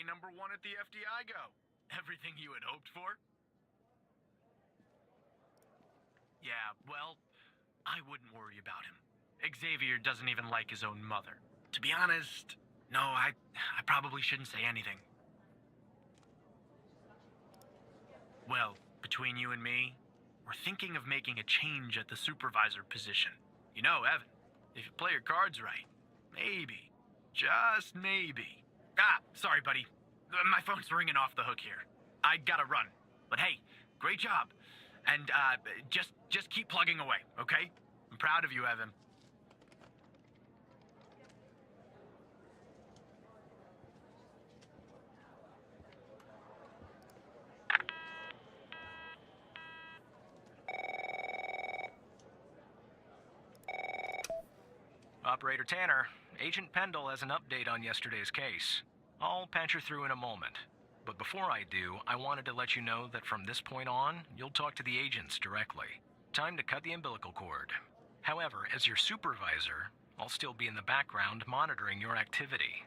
#1 at the FDI go? Everything you had hoped for? Yeah, well, I wouldn't worry about him. Xavier doesn't even like his own mother. To be honest, no, I probably shouldn't say anything. Well, between you and me, we're thinking of making a change at the supervisor position. You know, Evan, if you play your cards right, maybe, just maybe. Sorry, buddy. My phone's ringing off the hook here. I gotta run. But hey, great job. And, just keep plugging away, okay? I'm proud of you, Evan. Operator Tanner, Agent Pendle has an update on yesterday's case. I'll patch her through in a moment. But before I do, I wanted to let you know that from this point on, you'll talk to the agents directly. Time to cut the umbilical cord. However, as your supervisor, I'll still be in the background monitoring your activity.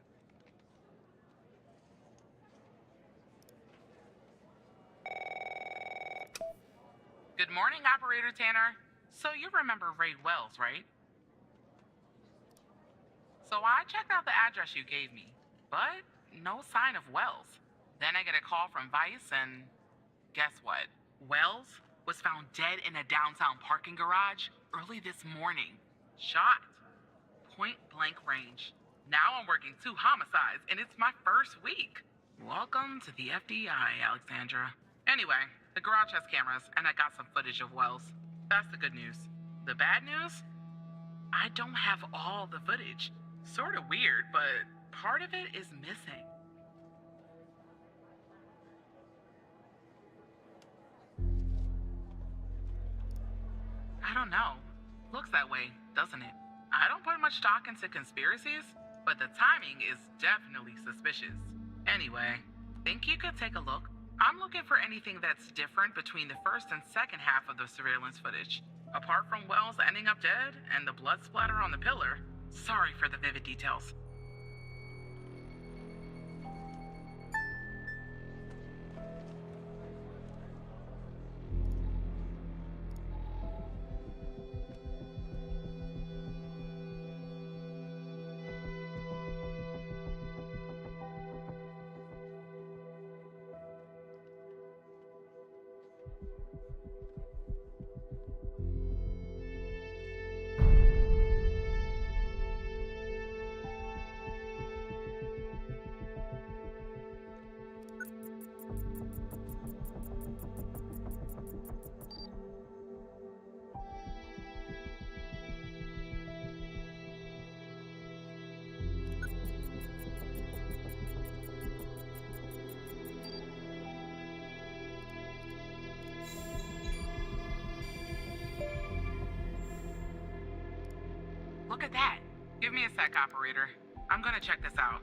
Good morning, Operator Tanner. So you remember Ray Wells, right? So I checked out the address you gave me, but no sign of Wells. Then I get a call from Vice and guess what? Wells was found dead in a downtown parking garage early this morning. Shot. Point blank range. Now I'm working 2 homicides and it's my first week. Welcome to the FDI, Alexandra. Anyway, the garage has cameras and I got some footage of Wells. That's the good news. The bad news? I don't have all the footage. Sort of weird, but part of it is missing. I don't know. Looks that way, doesn't it? I don't put much stock into conspiracies, but the timing is definitely suspicious. Anyway, think you could take a look? I'm looking for anything that's different between the first and second half of the surveillance footage. Apart from Wells ending up dead and the blood splatter on the pillar, sorry for the vivid details. Look at that. Give me a sec, operator. I'm gonna check this out.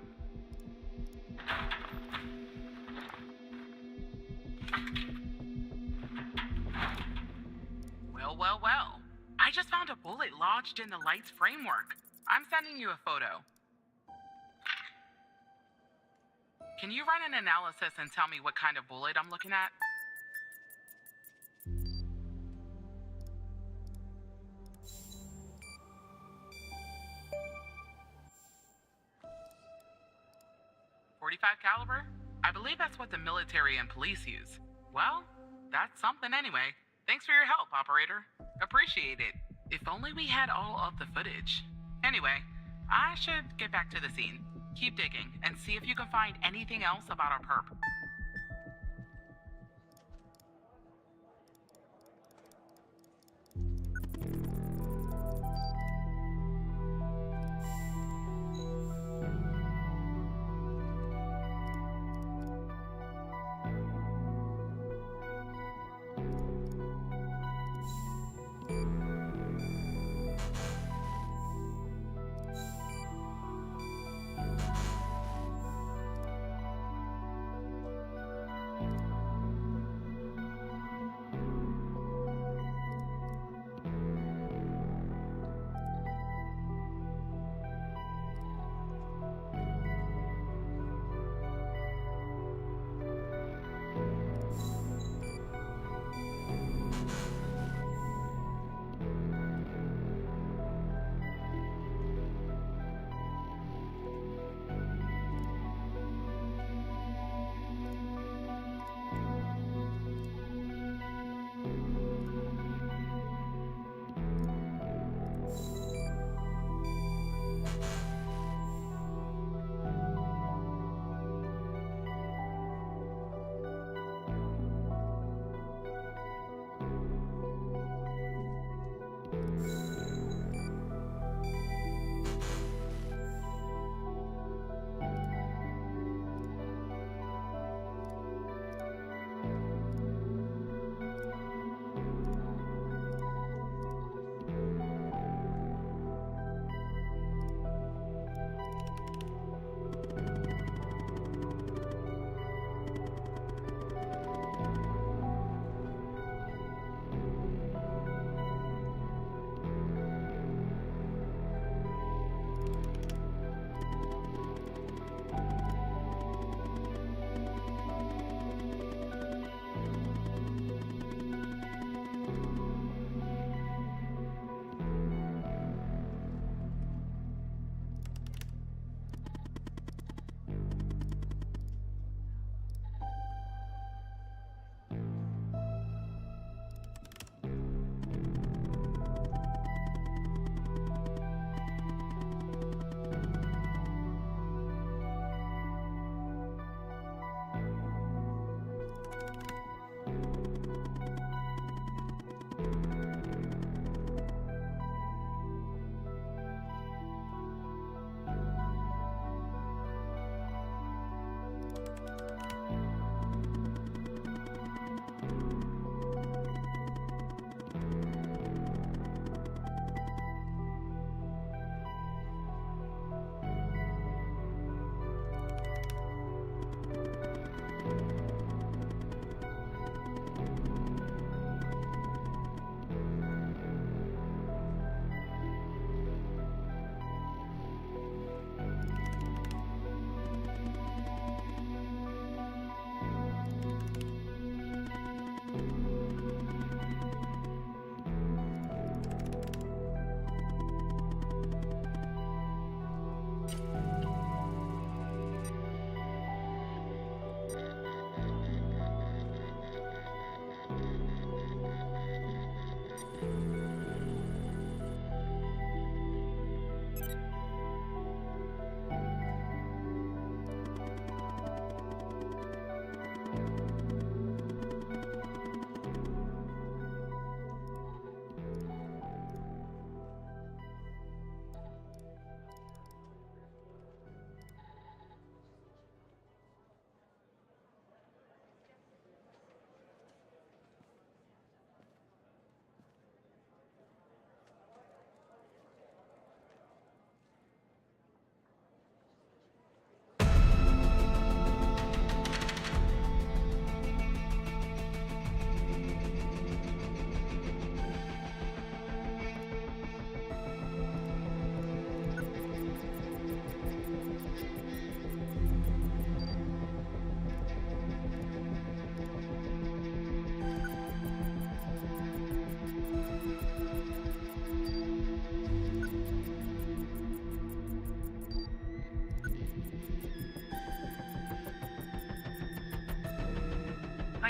Well. I just found a bullet lodged in the light's framework. I'm sending you a photo. Can you run an analysis and tell me what kind of bullet I'm looking at? .45 caliber? I believe that's what the military and police use. Well, that's something anyway. Thanks for your help, operator. Appreciate it. If only we had all of the footage. Anyway, I should get back to the scene. Keep digging and see if you can find anything else about our perp.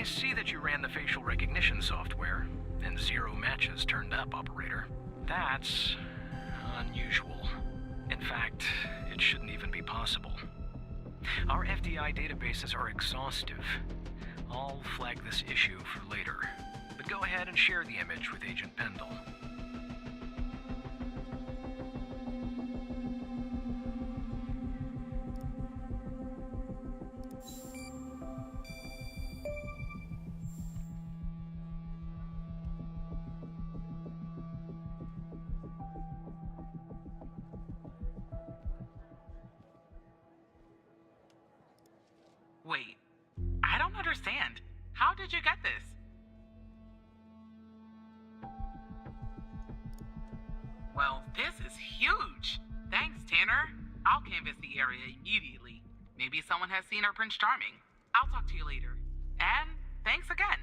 I see that you ran the facial recognition software, and 0 matches turned up, Operator. That's unusual. In fact, it shouldn't even be possible. Our FDI databases are exhaustive. I'll flag this issue for later. But go ahead and share the image with Agent Pendle. Wait, I don't understand. How did you get this? Well, this is huge. Thanks, Tanner. I'll canvass the area immediately. Maybe someone has seen our Prince Charming. I'll talk to you later. And thanks again.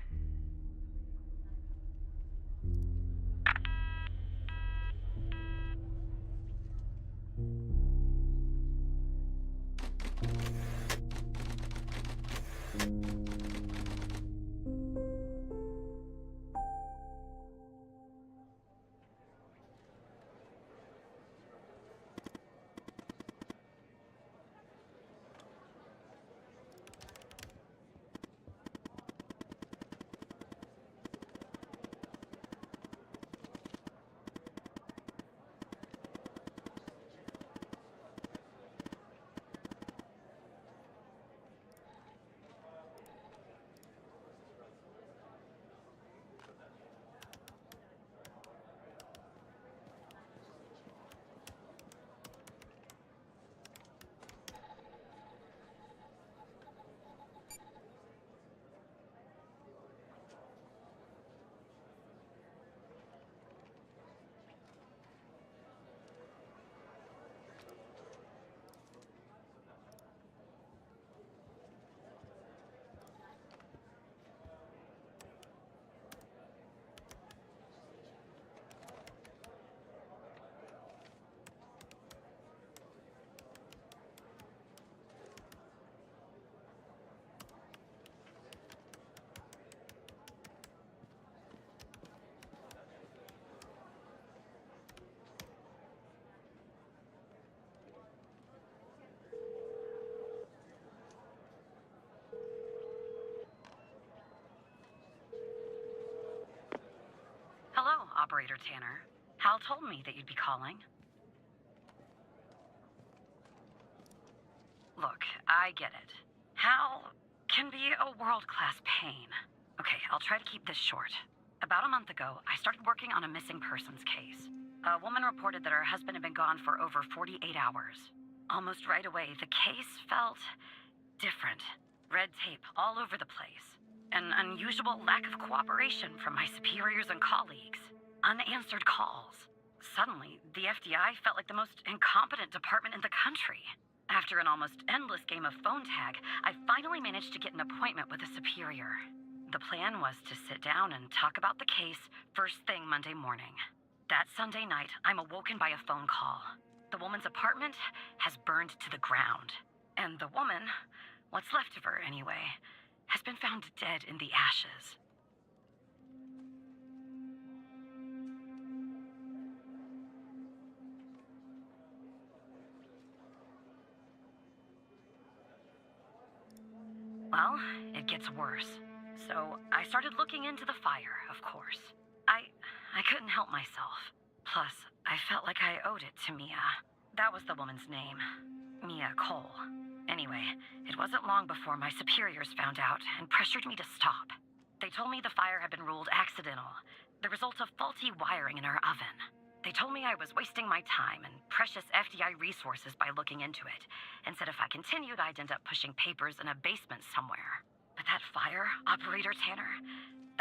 Hello, Operator Tanner. Hal told me that you'd be calling. Look, I get it. Hal can be a world-class pain. Okay, I'll try to keep this short. About a month ago, I started working on a missing persons case. A woman reported that her husband had been gone for over 48 hours. Almost right away, the case felt different. Red tape all over the place. An unusual lack of cooperation from my superiors and colleagues. Unanswered calls. Suddenly, the FDI felt like the most incompetent department in the country. After an almost endless game of phone tag, I finally managed to get an appointment with a superior. The plan was to sit down and talk about the case first thing Monday morning. That Sunday night, I'm awoken by a phone call. The woman's apartment has burned to the ground. And the woman, what's left of her anyway, has been found dead in the ashes. Well, it gets worse. So I started looking into the fire, of course. I couldn't help myself. Plus, I felt like I owed it to Mia. That was the woman's name. Mia Cole. Anyway, it wasn't long before my superiors found out and pressured me to stop. They told me the fire had been ruled accidental, the result of faulty wiring in our oven. They told me I was wasting my time and precious FDI resources by looking into it, and said if I continued, I'd end up pushing papers in a basement somewhere. But that fire, Operator Tanner,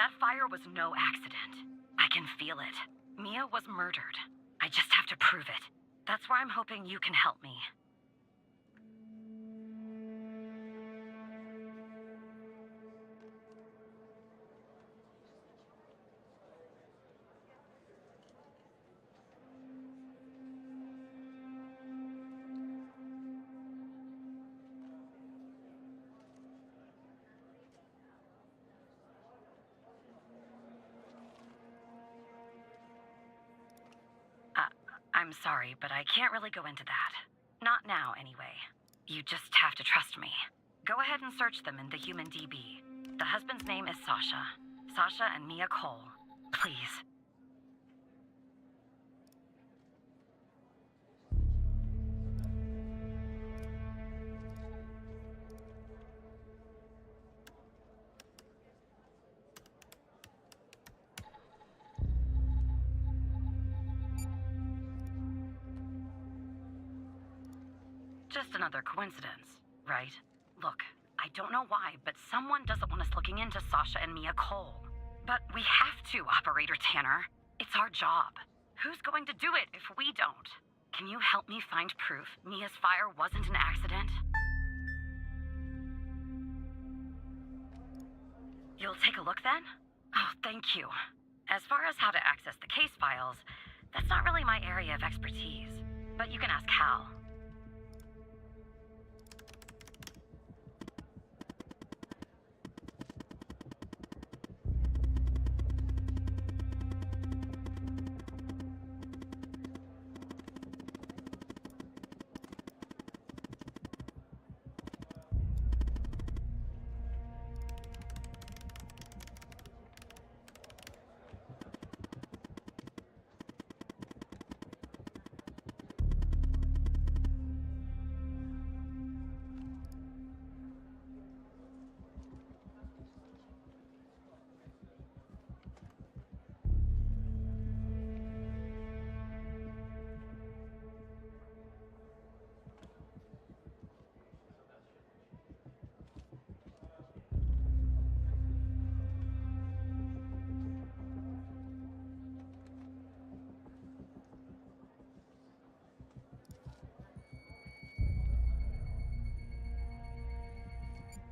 that fire was no accident. I can feel it. Mia was murdered. I just have to prove it. That's where I'm hoping you can help me. I'm sorry, but I can't really go into that. Not now, anyway. You just have to trust me. Go ahead and search them in the Human DB. The husband's name is Sasha. Sasha and Mia Cole. Please. Just another coincidence, right? Look, I don't know why, but someone doesn't want us looking into Sasha and Mia Cole. But we have to, Operator Tanner. It's our job. Who's going to do it if we don't? Can you help me find proof Mia's fire wasn't an accident? You'll take a look then? Oh, thank you. As far as how to access the case files, that's not really my area of expertise. But you can ask Hal.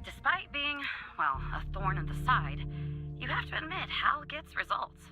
Despite being, well, a thorn in the side, you have to admit Hal gets results.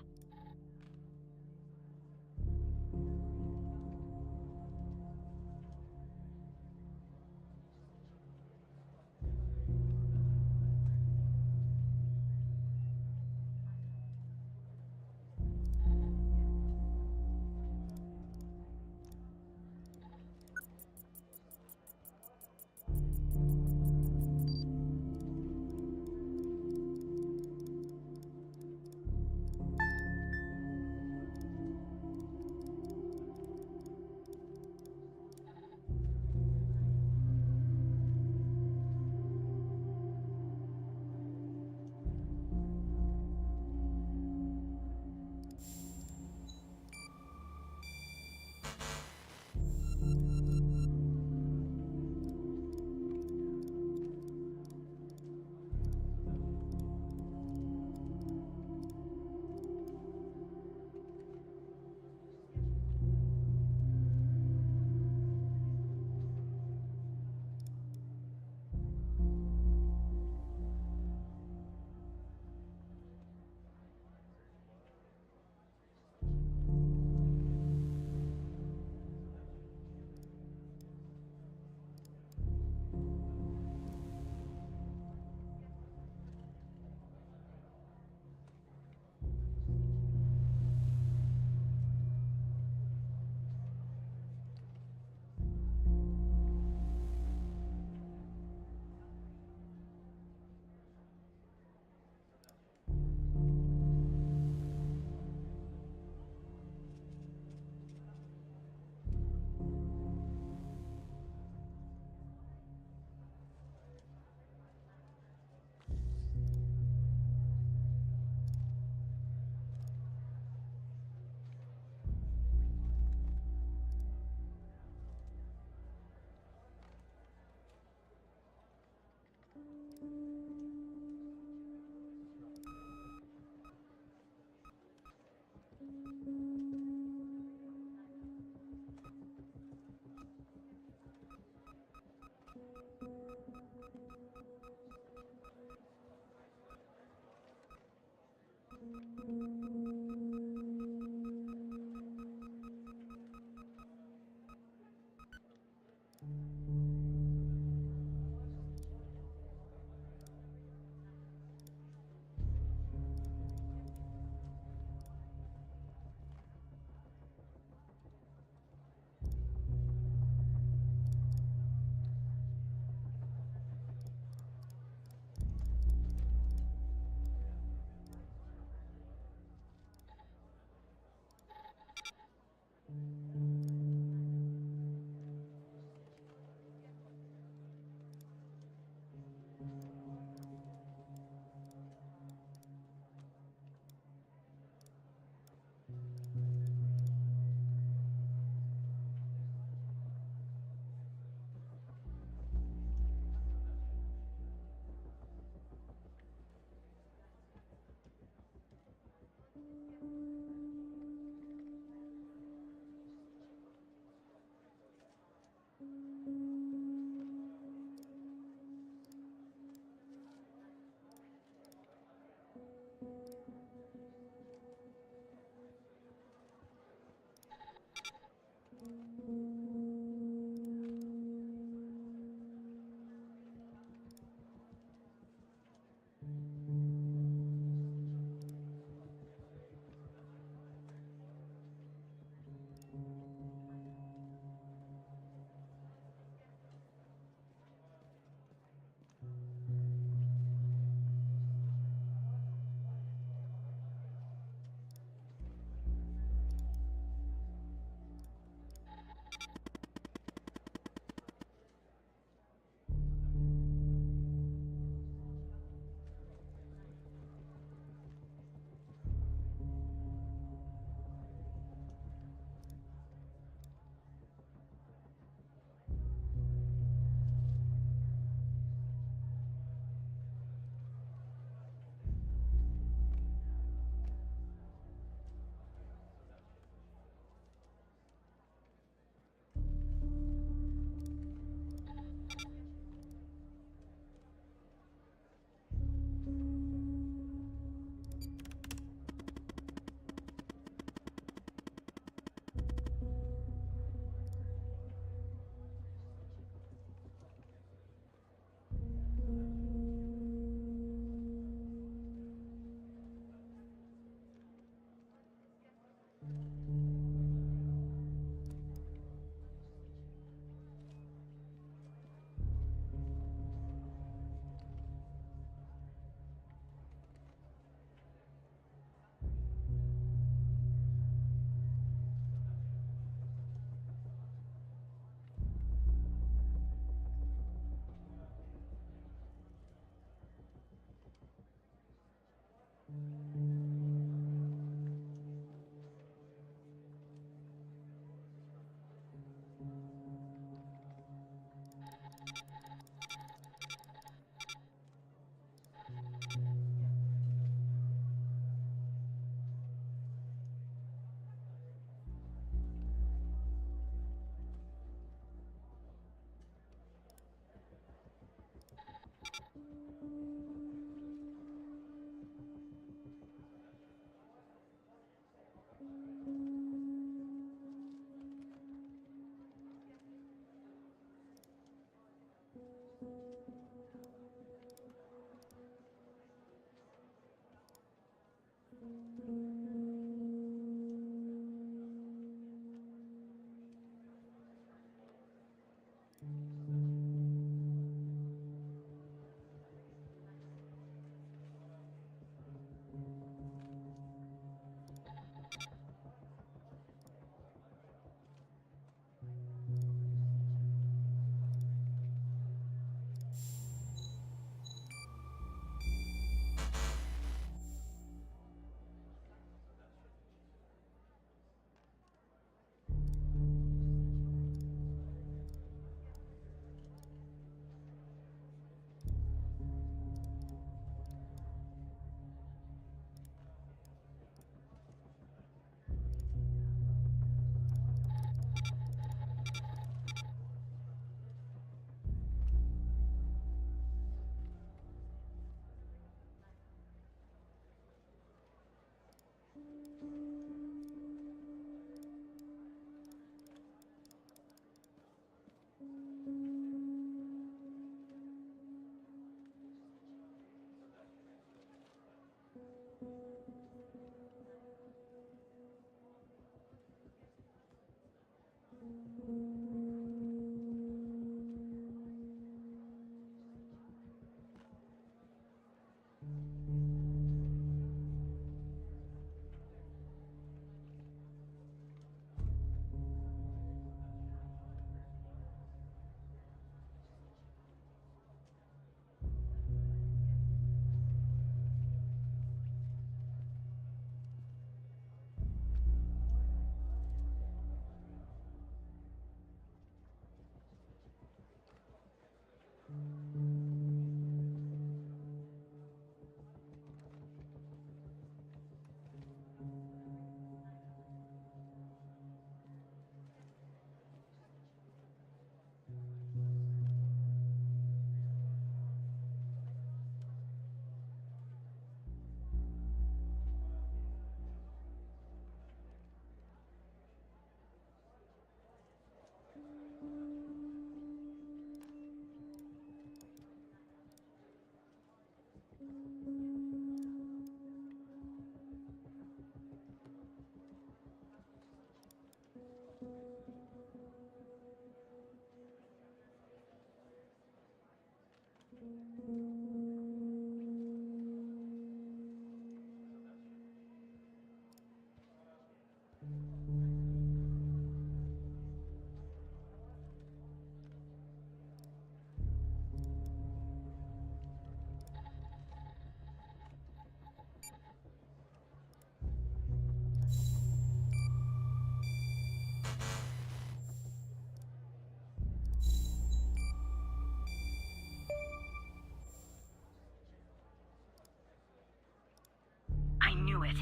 I knew it.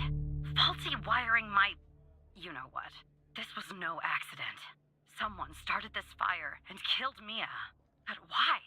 Faulty wiring my... you know what. This was no accident. Someone started this fire and killed Mia. But why?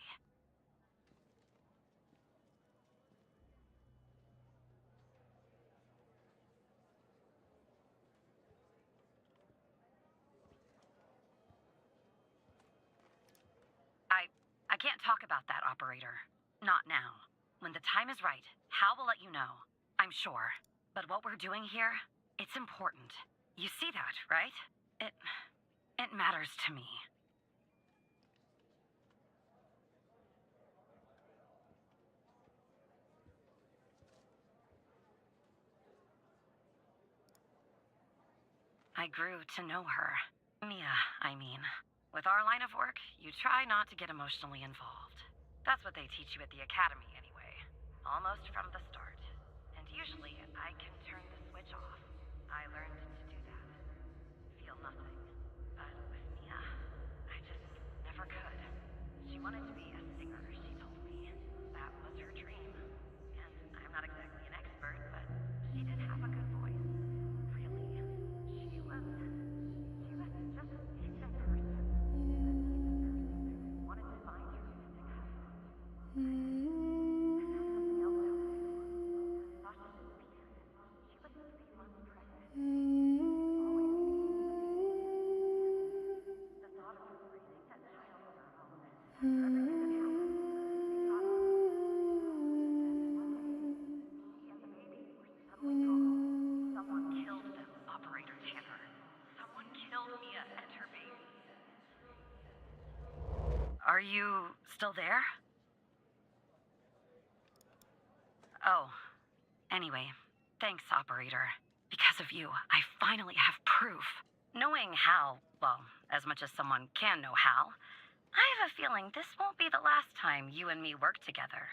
I can't talk about that, operator. Not now. When the time is right, Hal will let you know. I'm sure. But what we're doing here, it's important. You see that, right? It matters to me. I grew to know her. Mia, I mean. With our line of work, you try not to get emotionally involved. That's what they teach you at the academy, anyway. Almost from the start. And usually, I can turn the switch off. I learned to do that. Feel nothing. But with Mia, I just never could. She wanted to be a singer, she told me. That was her dream. And I'm not exactly an expert, but she did have a good voice. Really. She was just a decent person. Wanted to find her music husband. And that's something else I was doing. Sasha didn't beat her. She was 3 months pregnant. The thought of her raising that child on her own, after everything that happened, they thought it was one day, she and the baby were suddenly gone. Someone killed them, Operator Tanner. Someone killed Mia and her baby. Are you still there? Oh, anyway, thanks, Operator. Because of you, I finally have proof. Knowing Hal, well, as much as someone can know Hal, I have a feeling this won't be the last time you and me work together.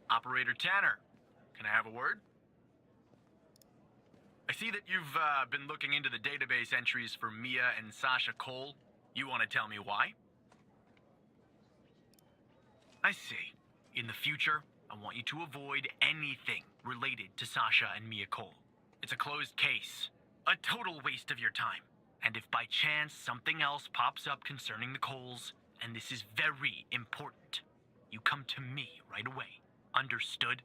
Operator Tanner, can I have a word? I see that you've been looking into the database entries for Mia and Sasha Cole. You want to tell me why? I see. In the future, I want you to avoid anything related to Sasha and Mia Cole. It's a closed case. A total waste of your time. And if by chance something else pops up concerning the Coles, and this is very important, you come to me right away. Understood?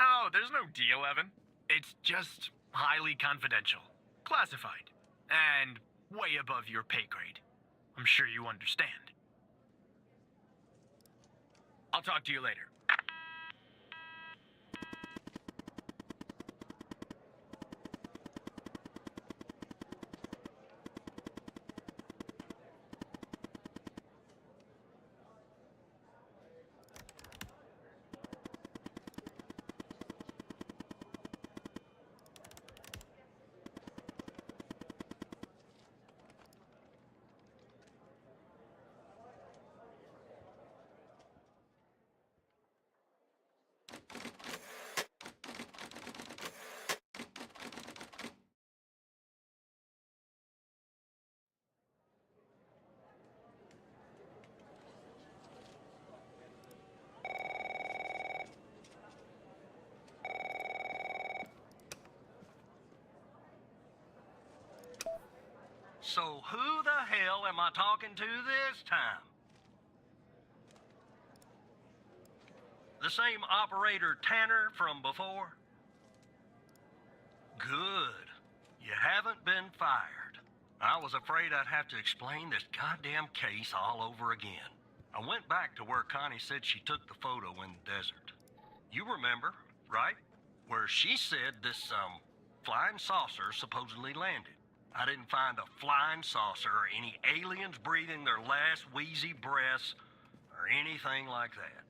Oh, there's no deal, Evan. It's just highly confidential, classified, and way above your pay grade. I'm sure you understand. I'll talk to you later. So who the hell am I talking to this time? The same Operator Tanner from before? Good. You haven't been fired. I was afraid I'd have to explain this goddamn case all over again. I went back to where Connie said she took the photo in the desert. You remember, right? Where she said this, flying saucer supposedly landed. I didn't find a flying saucer or any aliens breathing their last wheezy breaths or anything like that.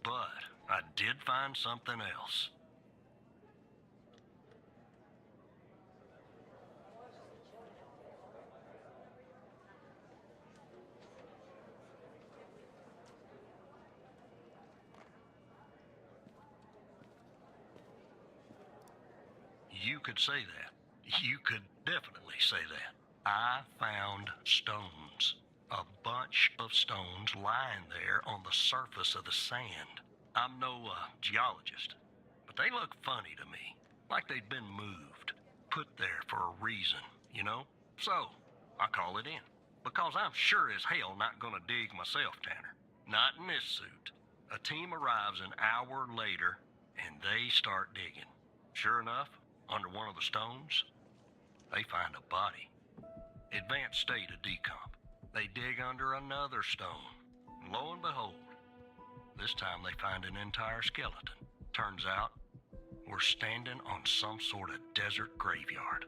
But I did find something else. You could say that. You could definitely say that. I found stones. A bunch of stones lying there on the surface of the sand. I'm no geologist, but they look funny to me. Like they'd been moved. Put there for a reason, you know? So, I call it in. Because I'm sure as hell not gonna dig myself, Tanner. Not in this suit. A team arrives an hour later, and they start digging. Sure enough, under one of the stones, they find a body. Advanced state of decomp. They dig under another stone. And lo and behold, this time they find an entire skeleton. Turns out, we're standing on some sort of desert graveyard.